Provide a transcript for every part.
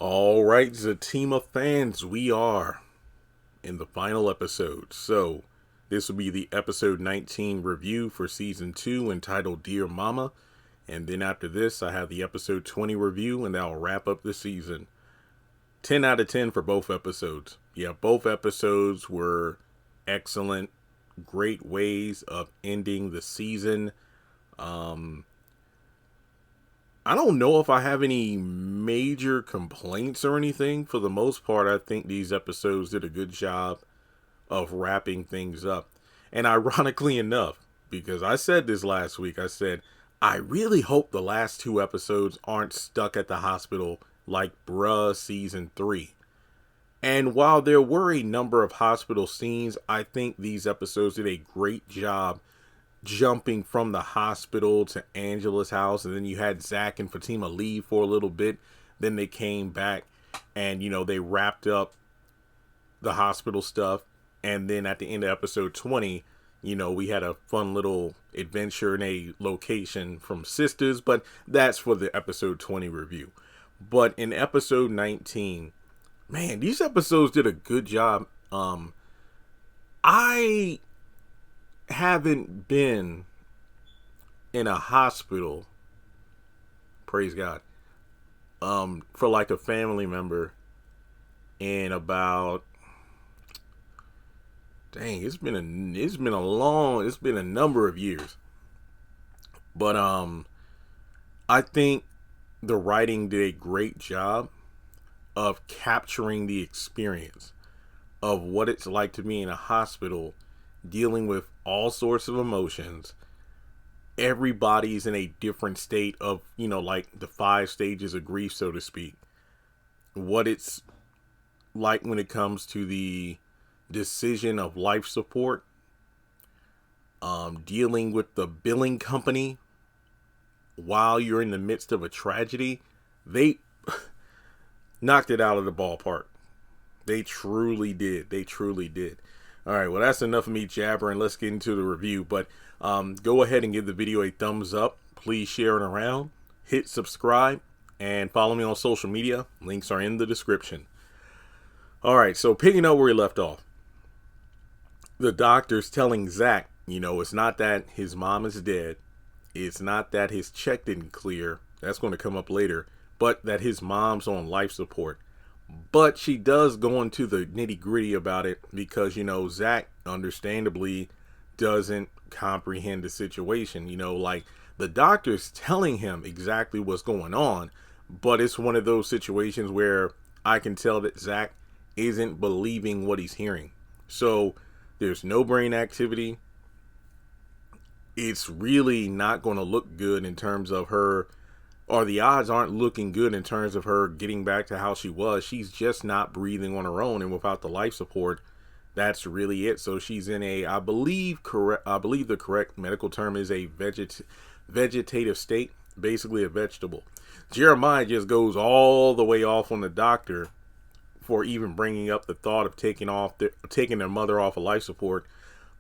All right, Zatima fans, we are in the final episode. So, this will be the episode 19 review for season 2 entitled Dear Mama. And then after this, I have the episode 20 review, and that'll wrap up the season. 10 out of 10 for both episodes. Yeah, both episodes were excellent. Great ways of ending the season. I don't know if I have any major complaints or anything. For the most part, I think these episodes did a good job of wrapping things up. And ironically enough, because I said this last week, I said, I really hope the last 2 episodes aren't stuck at the hospital like Bruh Season 3. And while there were a number of hospital scenes, I think these episodes did a great job jumping from the hospital to Angela's house, and then you had Zach and Fatima leave for a little bit. Then they came back and, they wrapped up the hospital stuff. And then at the end of episode 20, we had a fun little adventure in a location from Sistas, but that's for the episode 20 review. But in episode 19, man, these episodes did a good job. I haven't been in a hospital, praise God, for like a family member in about, it's been a number of years. But I think the writing did a great job of capturing the experience of what it's like to be in a hospital, dealing with all sorts of emotions. Everybody's in a different state of, like the 5 stages of grief, so to speak. What it's like when it comes to the decision of life support, dealing with the billing company while you're in the midst of a tragedy. They knocked it out of the ballpark. They truly did. All right, well, that's enough of me jabbering. Let's get into the review. But go ahead and give the video a thumbs up. Please share it around. Hit subscribe and follow me on social media. Links are in the description. All right, so picking up where we left off. The doctor's telling Zach, it's not that his mom is dead. It's not that his check didn't clear. That's going to come up later. But that his mom's on life support. But she does go into the nitty gritty about it because, Zach understandably doesn't comprehend the situation. Like the doctor's telling him exactly what's going on, but it's one of those situations where I can tell that Zach isn't believing what he's hearing. So there's no brain activity. It's really not going to look good in terms of her, or the odds aren't looking good in terms of her getting back to how she was. She's just not breathing on her own, and without the life support, that's really it. So she's in a, I believe the correct medical term is a vegetative state, basically a vegetable. Jeremiah just goes all the way off on the doctor for even bringing up the thought of taking their mother off of life support.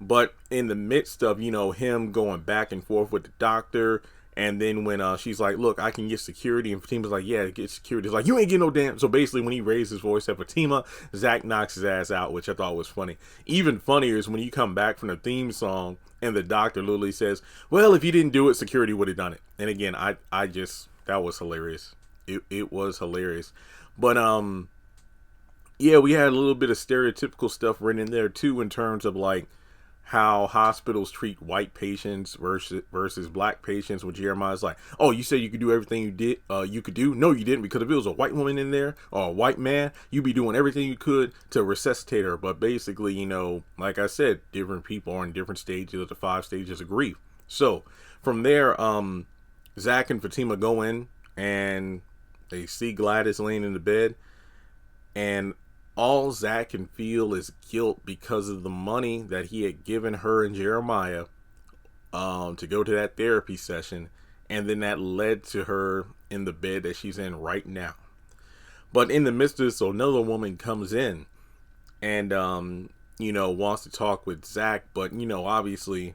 But in the midst of, him going back and forth with the doctor, and then when she's like, look, I can get security. And Fatima's like, yeah, get security. It's like, you ain't getting no damn. So basically, when he raised his voice at Fatima, Zach knocks his ass out, which I thought was funny. Even funnier is when you come back from the theme song and the doctor literally says, well, if you didn't do it, security would have done it. And again, I just, that was hilarious. It was hilarious. But, yeah, we had a little bit of stereotypical stuff written in there too, in terms of like how hospitals treat white patients versus black patients. When Jeremiah's like, oh, you said you could do everything you could do? No, you didn't, because if it was a white woman in there or a white man, you'd be doing everything you could to resuscitate her. But basically, like I said, different people are in different stages of the 5 stages of grief. So from there, Zach and Fatima go in and they see Gladys laying in the bed, and all Zach can feel is guilt because of the money that he had given her and Jeremiah to go to that therapy session. And then that led to her in the bed that she's in right now. But in the midst of this, another woman comes in and, wants to talk with Zach. But, obviously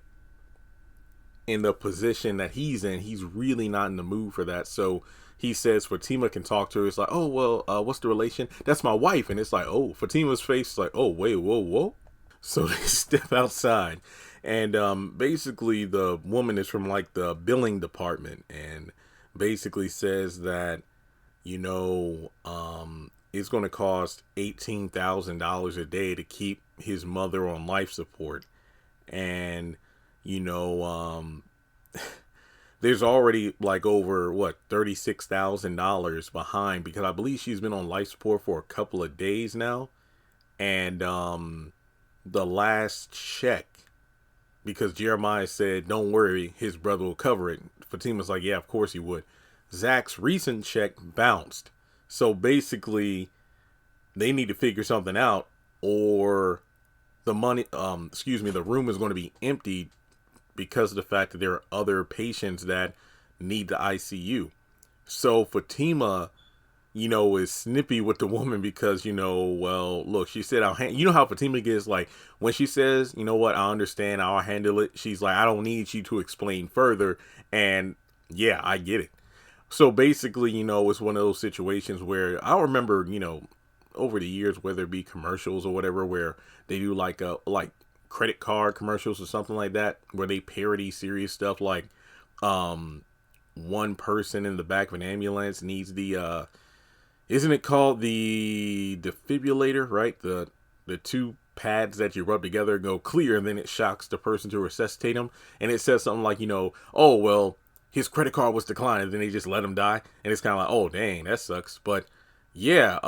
in the position that he's in, he's really not in the mood for that. So he says Fatima can talk to her. It's like, oh, well, what's the relation? That's my wife. And it's like, oh, Fatima's face is like, oh, wait, whoa. So they step outside, and basically the woman is from like the billing department, and basically says that, it's going to cost $18,000 a day to keep his mother on life support. And, there's already like over $36,000 behind, because I believe she's been on life support for a couple of days now. And, the last check, because Jeremiah said, don't worry, his brother will cover it. Fatima's like, yeah, of course he would. Zach's recent check bounced. So basically, they need to figure something out, or the the room is going to be emptied because of the fact that there are other patients that need the ICU. So Fatima, is snippy with the woman because, well, look, she said, how Fatima gets, like, when she says, you know what, I understand, I'll handle it. She's like, I don't need you to explain further. And yeah, I get it. So basically, it's one of those situations where I remember, over the years, whether it be commercials or whatever, where they do like credit card commercials or something like that, where they parody serious stuff like, one person in the back of an ambulance needs the, isn't it called the defibrillator, right? The two pads that you rub together go clear, and then it shocks the person to resuscitate them. And it says something like, oh, well, his credit card was declined, and then they just let him die. And it's kind of like, oh, dang, that sucks. But yeah,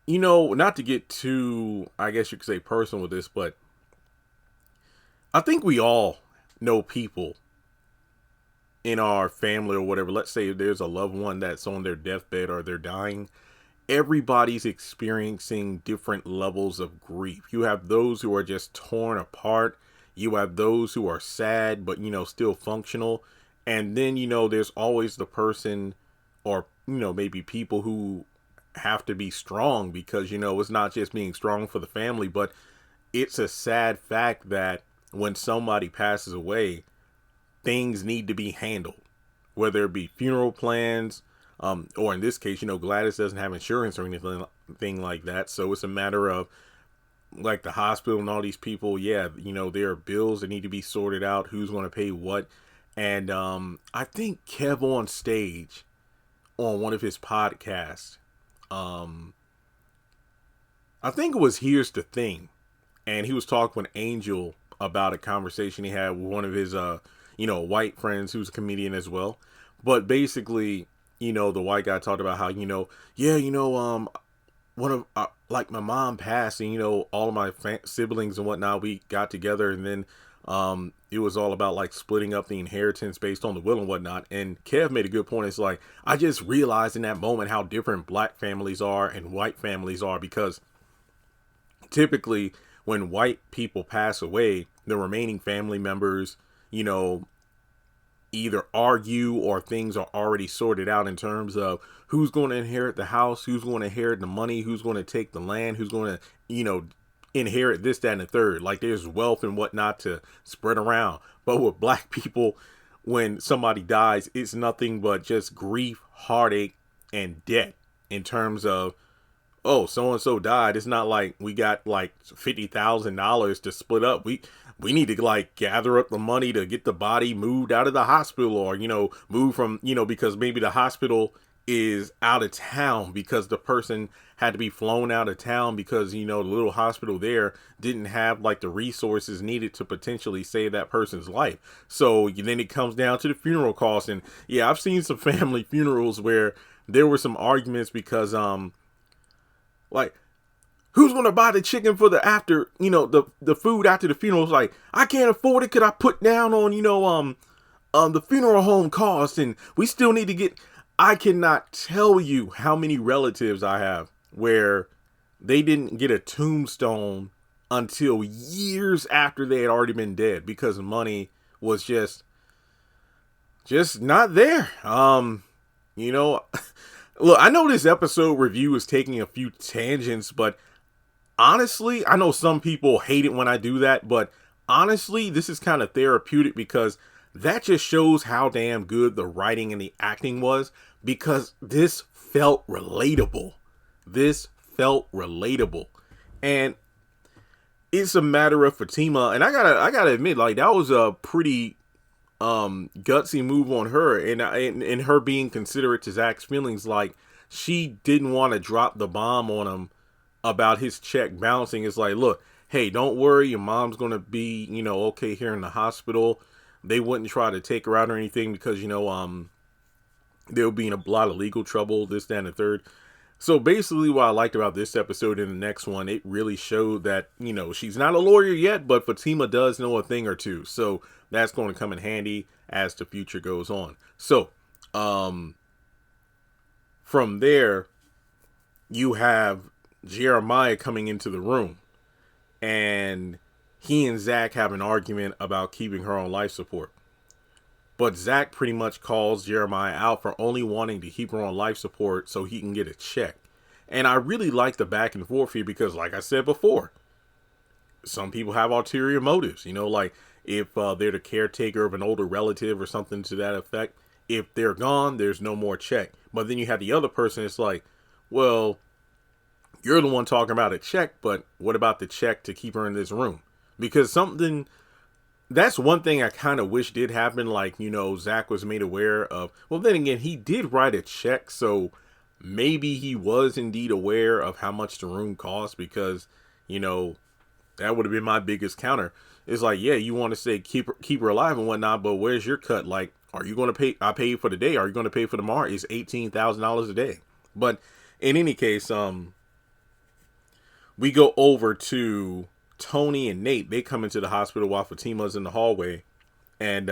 not to get too, I guess you could say, personal with this, but I think we all know people in our family or whatever. Let's say there's a loved one that's on their deathbed or they're dying. Everybody's experiencing different levels of grief. You have those who are just torn apart. You have those who are sad, but, still functional. And then, there's always the person, or, maybe people who have to be strong because, it's not just being strong for the family, but it's a sad fact that when somebody passes away, things need to be handled, whether it be funeral plans, or in this case, Gladys doesn't have insurance or anything like that. So it's a matter of, like, the hospital and all these people. Yeah, there are bills that need to be sorted out. Who's going to pay what? And I think Kev on stage on one of his podcasts, I think it was Here's the Thing, and he was talking with Angel about a conversation he had with one of his white friends who's a comedian as well. But basically, the white guy talked about how, one of, like, my mom passed, and, all of my siblings and whatnot, we got together, and then it was all about, like, splitting up the inheritance based on the will and whatnot. And Kev made a good point. It's like, I just realized in that moment how different black families are and white families are, because typically when white people pass away, the remaining family members, either argue or things are already sorted out in terms of who's going to inherit the house, who's going to inherit the money, who's going to take the land, who's going to, inherit this, that, and the third. Like, there's wealth and whatnot to spread around. But with black people, when somebody dies, it's nothing but just grief, heartache, and debt in terms of, oh, so-and-so died. It's not like we got like $50,000 to split up. We need to, like, gather up the money to get the body moved out of the hospital, or, move from, because maybe the hospital is out of town because the person had to be flown out of town because, the little hospital there didn't have, like, the resources needed to potentially save that person's life. So then it comes down to the funeral costs. And yeah, I've seen some family funerals where there were some arguments because, like, who's going to buy the chicken for the after, the food after the funeral? It's like, I can't afford it. Could I put down on, the funeral home costs? And we still need to get, I cannot tell you how many relatives I have where they didn't get a tombstone until years after they had already been dead because money was just not there. Look, I know this episode review is taking a few tangents, but honestly, I know some people hate it when I do that, but honestly, this is kind of therapeutic because that just shows how damn good the writing and the acting was. because this felt relatable. This felt relatable. And it's a matter of Fatima, and I gotta admit, like, that was a pretty gutsy move on her, and her being considerate to Zach's feelings. Like, she didn't want to drop the bomb on him about his check bouncing. It's like, look, hey, don't worry, your mom's gonna be, okay here in the hospital. They wouldn't try to take her out or anything because, they'll be in a lot of legal trouble, this, that, and the third. So basically what I liked about this episode and the next one, it really showed that, she's not a lawyer yet, but Fatima does know a thing or two. So that's going to come in handy as the future goes on. So, from there, you have Jeremiah coming into the room, and he and Zach have an argument about keeping her on life support. But Zach pretty much calls Jeremiah out for only wanting to keep her on life support so he can get a check. And I really like the back and forth here because, like I said before, some people have ulterior motives. Like if they're the caretaker of an older relative or something to that effect, if they're gone, there's no more check. But then you have the other person, it's like, well, you're the one talking about a check, but what about the check to keep her in this room? Because that's one thing I kind of wish did happen. Like, Zach was made aware of. Well, then again, he did write a check. So maybe he was indeed aware of how much the room cost because, that would have been my biggest counter. It's like, yeah, you want to say keep her alive and whatnot, but where's your cut? Like, are you going to pay? I paid for the day. Are you going to pay for tomorrow? It's $18,000 a day. But in any case, we go over to Tony and Nate. They come into the hospital while Fatima's in the hallway, and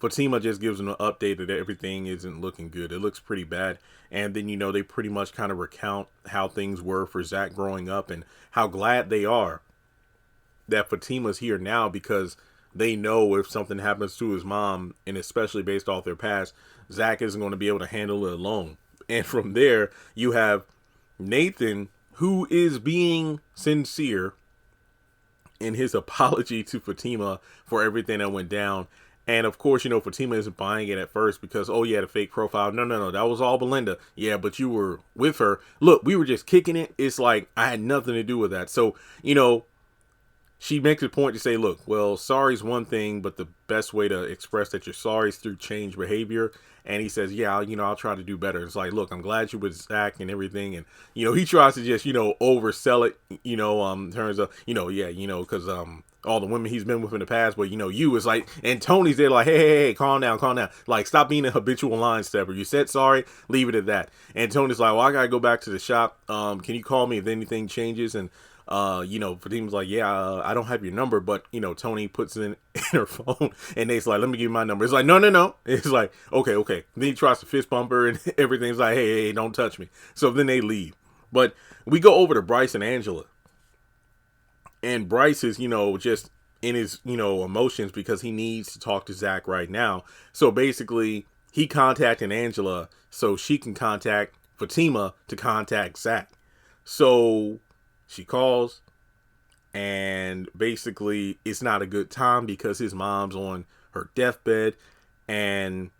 Fatima just gives them an update that everything isn't looking good. It looks pretty bad. And then, they pretty much kind of recount how things were for Zach growing up and how glad they are that Fatima's here now because they know if something happens to his mom, and especially based off their past, Zach isn't going to be able to handle it alone. And from there, you have Nathan, who is being sincere in his apology to Fatima for everything that went down. And of course, Fatima isn't buying it at first because, oh, you had a fake profile. No, that was all Belinda. Yeah, but you were with her. Look, we were just kicking it. It's like I had nothing to do with that. So, she makes a point to say, look, well, sorry's one thing, but the best way to express that you're sorry is through change behavior. And he says, yeah, I'll try to do better. It's like, look, I'm glad you with Zach and everything. And, he tries to just, oversell it, in terms of, because all the women he's been with in the past, but, you is like, and Tony's there like, hey, calm down. Like, stop being a habitual line stepper. You said sorry, leave it at that. And Tony's like, well, I got to go back to the shop. Can you call me if anything changes? And, Fatima's like, yeah, I don't have your number, but, Tony puts it in her phone and they's like, let me give you my number. It's like, no. It's like, okay. Then he tries to fist bump her and everything's like, hey, don't touch me. So then they leave. But we go over to Bryce and Angela. And Bryce is, just in his, emotions because he needs to talk to Zach right now. So basically, he contacted Angela so she can contact Fatima to contact Zach. So she calls, and basically it's not a good time because his mom's on her deathbed, and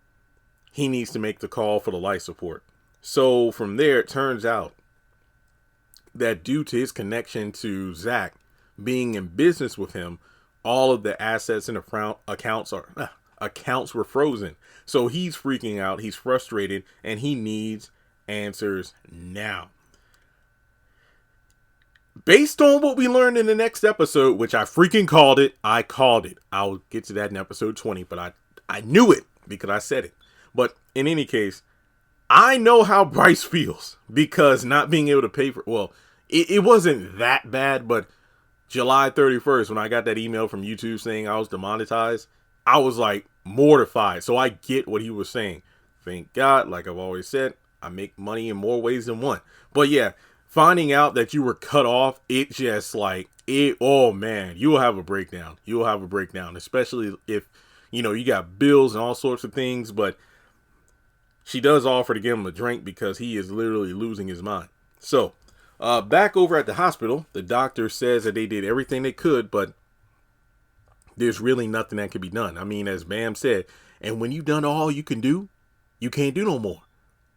he needs to make the call for the life support. So from there, it turns out that due to his connection to Zach being in business with him, all of the assets and accounts were frozen. So he's freaking out, he's frustrated, and he needs answers now. Based on what we learned in the next episode, which I freaking called it. I'll get to that in episode 20, but I knew it because I said it. But in any case, I know how Bryce feels because not being able to pay for, well, it wasn't that bad, but July 31st, when I got that email from YouTube saying I was demonetized, I was like mortified. So I get what he was saying. Thank God, like I've always said, I make money in more ways than one. But yeah, finding out that you were cut off, it just like, oh man, you will have a breakdown. You will have a breakdown, especially if, you got bills and all sorts of things. But she does offer to give him a drink because he is literally losing his mind. So, back over at the hospital, the doctor says that they did everything they could, but there's really nothing that can be done. I mean, as Bam said, and when you've done all you can do, you can't do no more.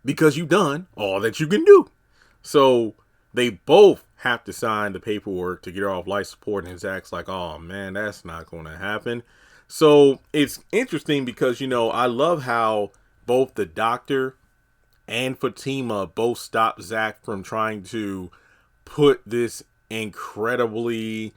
because you've done all that you can do. So they both have to sign the paperwork to get her off life support. And Zach's like, oh man, that's not going to happen. So it's interesting because, I love how both the doctor and Fatima both stopped Zach from trying to put this incredibly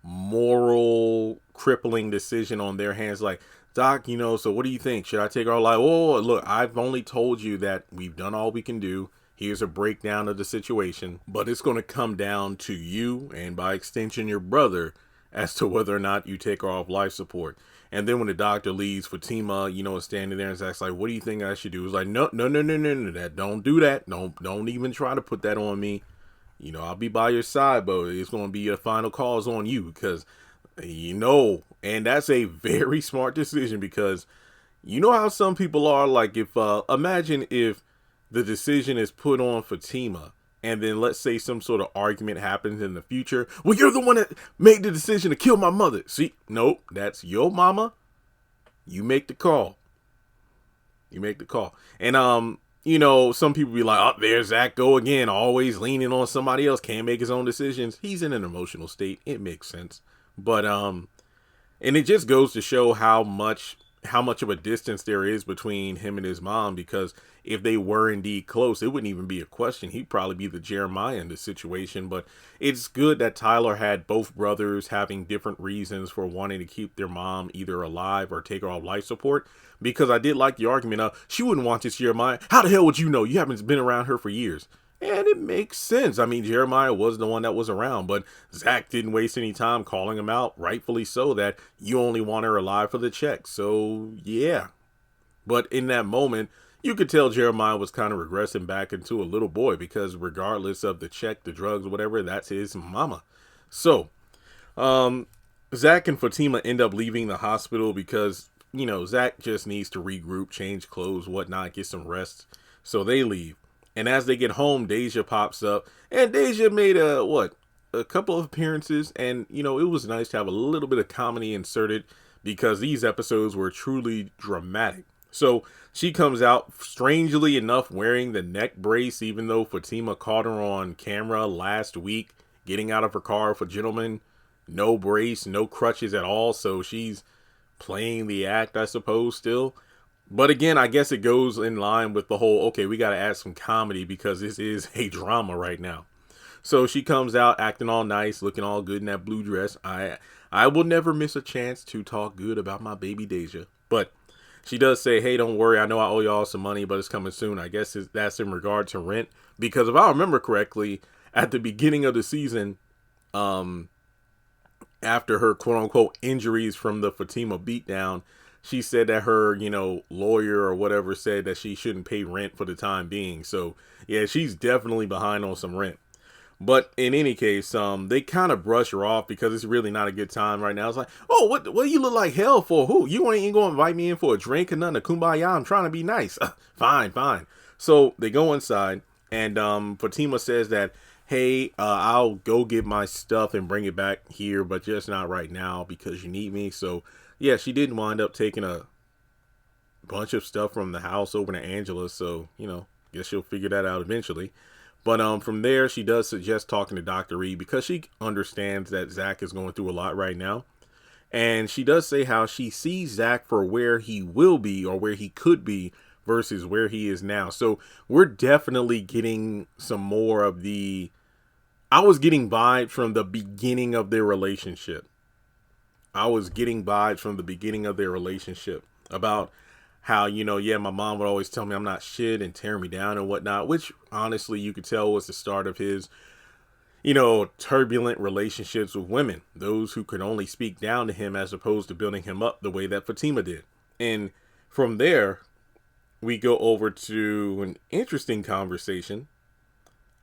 moral crippling decision on their hands. Like, Doc, so what do you think? Should I take our life? Oh, look, I've only told you that we've done all we can do. Here's a breakdown of the situation, but it's going to come down to you and by extension your brother as to whether or not you take her off life support. And then when the doctor leaves, Fatima, is standing there and Zach's like, what do you think I should do? It's like, no, that don't do that. Don't even try to put that on me. I'll be by your side, but it's going to be your final calls on you because, and that's a very smart decision because how some people are. Like, if imagine if the decision is put on Fatima and then let's say some sort of argument happens in the future. Well, you're the one that made the decision to kill my mother. See, nope, that's your mama. You make the call. And, some people be like, oh, there's Zach go again, always leaning on somebody else, can't make his own decisions. He's in an emotional state. It makes sense. But, and it just goes to show how much of a distance there is between him and his mom, because if they were indeed close, it wouldn't even be a question. He'd probably be the Jeremiah in this situation. But it's good that Tyler had both brothers having different reasons for wanting to keep their mom either alive or take her off life support, because I did like the argument of she wouldn't want this Jeremiah. How the hell would you know? You haven't been around her for years. And it makes sense. I mean, Jeremiah was the one that was around, but Zach didn't waste any time calling him out, rightfully so, that you only want her alive for the check. So, yeah. But in that moment, you could tell Jeremiah was kind of regressing back into a little boy because regardless of the check, the drugs, whatever, that's his mama. So, Zach and Fatima end up leaving the hospital because, Zach just needs to regroup, change clothes, whatnot, get some rest. So they leave. And as they get home, Deja pops up, and Deja made a couple of appearances, and it was nice to have a little bit of comedy inserted because these episodes were truly dramatic. So she comes out, strangely enough, wearing the neck brace, even though Fatima caught her on camera last week getting out of her car for gentlemen, no brace, no crutches at all. So she's playing the act, I suppose, still. But again, I guess it goes in line with the whole, okay, we got to add some comedy because this is a drama right now. So she comes out acting all nice, looking all good in that blue dress. I will never miss a chance to talk good about my baby Deja. But she does say, hey, don't worry. I know I owe y'all some money, but it's coming soon. I guess that's in regard to rent. Because if I remember correctly, at the beginning of the season, after her quote unquote injuries from the Fatima beatdown, she said that her, lawyer or whatever said that she shouldn't pay rent for the time being. So, yeah, she's definitely behind on some rent. But in any case, they kind of brush her off because it's really not a good time right now. It's like, oh, what do you look like hell for? Who? You ain't going to invite me in for a drink or nothing, a kumbaya? I'm trying to be nice. Fine. So they go inside, and Fatima says that, hey, I'll go get my stuff and bring it back here, but just not right now because you need me. So, yeah, she did wind up taking a bunch of stuff from the house over to Angela. So, guess she'll figure that out eventually. But from there, she does suggest talking to Dr. Reed because she understands that Zach is going through a lot right now. And she does say how she sees Zach for where he will be or where he could be versus where he is now. So we're definitely getting some more of I was getting vibes from the beginning of their relationship. About how, my mom would always tell me I'm not shit and tear me down and whatnot, which honestly you could tell was the start of his, turbulent relationships with women, those who could only speak down to him as opposed to building him up the way that Fatima did. And from there, we go over to an interesting conversation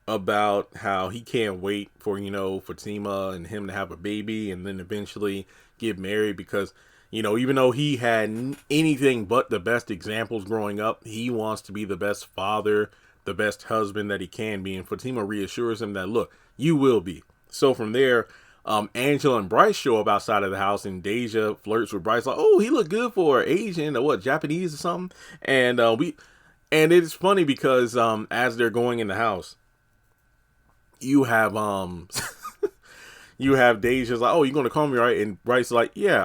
about how he can't wait for, Fatima and him to have a baby and then eventually get married because, even though he had anything but the best examples growing up, he wants to be the best father, the best husband that he can be. And Fatima reassures him that, look, you will be. So from there, Angela and Bryce show up outside of the house, and Deja flirts with Bryce like, oh, he looked good for Asian or Japanese or something. And And it's funny because as they're going in the house, you have you have Deja's like, oh, you're gonna call me, right? And Bryce's like, yeah,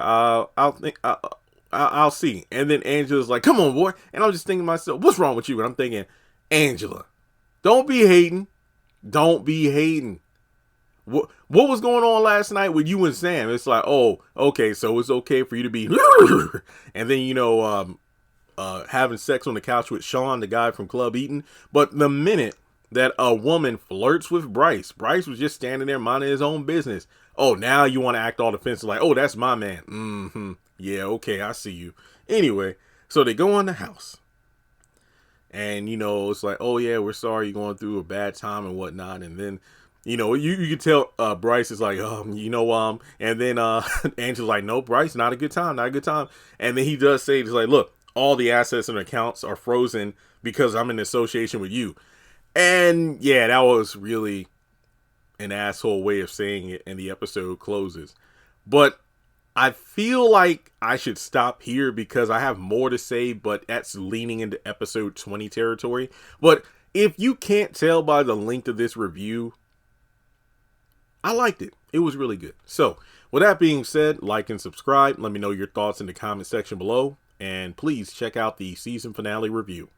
I'll see. And then Angela's like, come on, boy. And I'm just thinking to myself, what's wrong with you? And I'm thinking, Angela, don't be hating. Don't be hating. What was going on last night with you and Sam? It's like, oh, okay, so it's okay for you to be and then, you know, having sex on the couch with Sean, the guy from Club Eaton. But the minute that a woman flirts with Bryce was just standing there minding his own business. Oh, now you want to act all defensive like, oh, that's my man. Mm-hmm. Yeah, okay, I see you. Anyway, so they go in the house. And, you know, it's like, oh, yeah, we're sorry you're going through a bad time and whatnot. And then, you know, you can tell Bryce is like, you know, and then Angela's like, no, Bryce, not a good time, not a good time. And then he does say, he's like, look, all the assets and accounts are frozen because I'm in association with you. And yeah, that was really an asshole way of saying it, and the episode closes. But I feel like I should stop here because I have more to say, but that's leaning into episode 20 territory. But if you can't tell by the length of this review, I liked it. It was really good. So with that being said, like and subscribe. Let me know your thoughts in the comment section below. And please check out the season finale review.